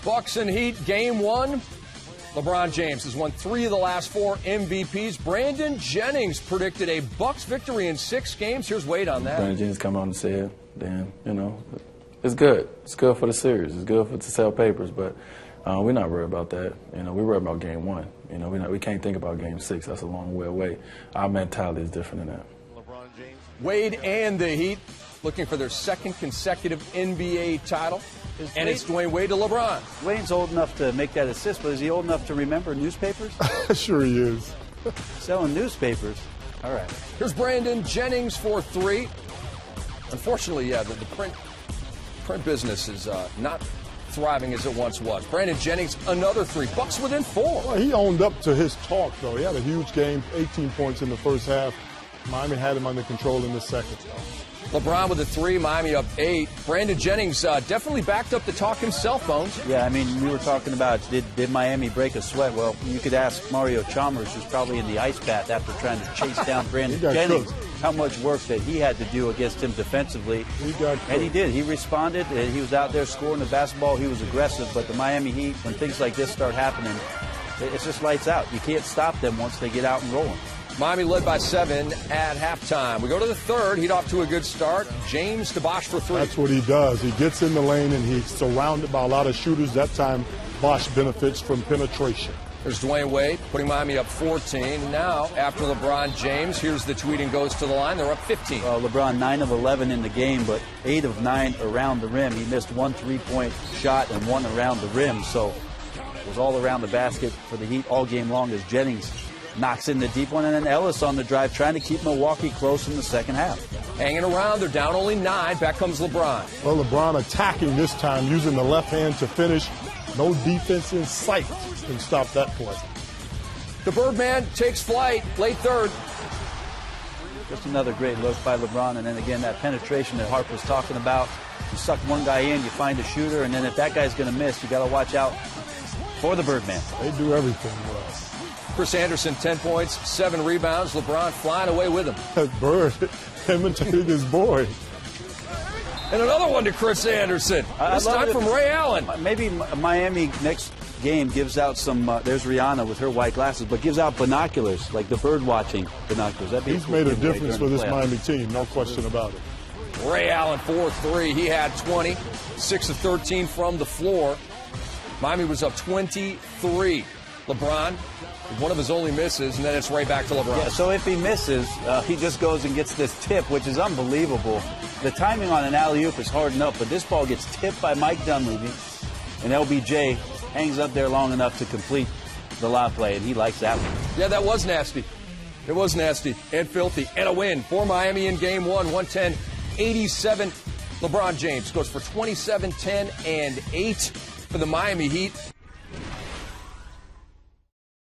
Bucks and Heat, Game 1. LeBron James has won 3 of the last 4 MVPs. Brandon Jennings predicted a Bucks victory in 6 games. Here's Wade on that. Brandon Jennings come out and said, damn, it's good. It's good for the series. It's good to sell papers, but we're not worried about that. We're worried about Game 1. We can't think about Game 6. That's a long way away. Our mentality is different than that. LeBron James. Wade and the Heat looking for their 2nd consecutive NBA title. And it's Dwayne Wade to LeBron. Dwayne's old enough to make that assist, but is he old enough to remember newspapers? Sure he is. Selling newspapers. All right. Here's Brandon Jennings for 3. Unfortunately, the print business is not thriving as it once was. Brandon Jennings, another 3. Bucks within 4. Well, he owned up to his talk, though. He had a huge game, 18 points in the first half. Miami had him under control in the second. LeBron with a 3, Miami up 8. Brandon Jennings definitely backed up the talk himself, Bones. Yeah, we were talking about did Miami break a sweat? Well, you could ask Mario Chalmers, who's probably in the ice bath after trying to chase down Brandon Jennings, how much work that he had to do against him defensively. And he did. He responded. He was out there scoring the basketball. He was aggressive. But the Miami Heat, when things like this start happening, it's just lights out. You can't stop them once they get out and rolling. Miami led by 7 at halftime. We go to the 3rd. Heat off to a good start. James to Bosh for 3. That's what he does. He gets in the lane and he's surrounded by a lot of shooters. That time, Bosh benefits from penetration. There's Dwayne Wade putting Miami up 14. Now, after LeBron James, here's the tweet and goes to the line. They're up 15. LeBron 9 of 11 in the game, but 8 of 9 around the rim. He missed 1 3-point shot and 1 around the rim. So it was all around the basket for the Heat all game long as Jennings knocks in the deep one, and then Ellis on the drive trying to keep Milwaukee close in the second half. Hanging around, they're down only 9. Back comes LeBron. Well, LeBron attacking this time, using the left hand to finish. No defense in sight can stop that play. The Birdman takes flight, late 3rd. Just another great look by LeBron, and then again that penetration that Harp was talking about. You suck one guy in, you find a shooter, and then if that guy's going to miss, you got to watch out for the Birdman. They do everything well. Chris Anderson, 10 points, 7 rebounds. LeBron flying away with him. That Bird imitated his boy. And another one to Chris Anderson. This time from Ray Allen. Maybe Miami next game gives out some, there's Rihanna with her white glasses, but gives out binoculars, like the bird watching binoculars. He's made a difference for this Miami team, no question about it. Ray Allen, 4-3. He had 20, 6 of 13 from the floor. Miami was up 23. LeBron, one of his only misses, and then it's right back to LeBron. Yeah, so if he misses, he just goes and gets this tip, which is unbelievable. The timing on an alley-oop is hard enough, but this ball gets tipped by Mike Dunleavy, and LBJ hangs up there long enough to complete the lob play, and he likes that one. Yeah, that was nasty. It was nasty and filthy. And a win for Miami in Game 1, 110-87. LeBron James goes for 27, 10, and 8 for the Miami Heat.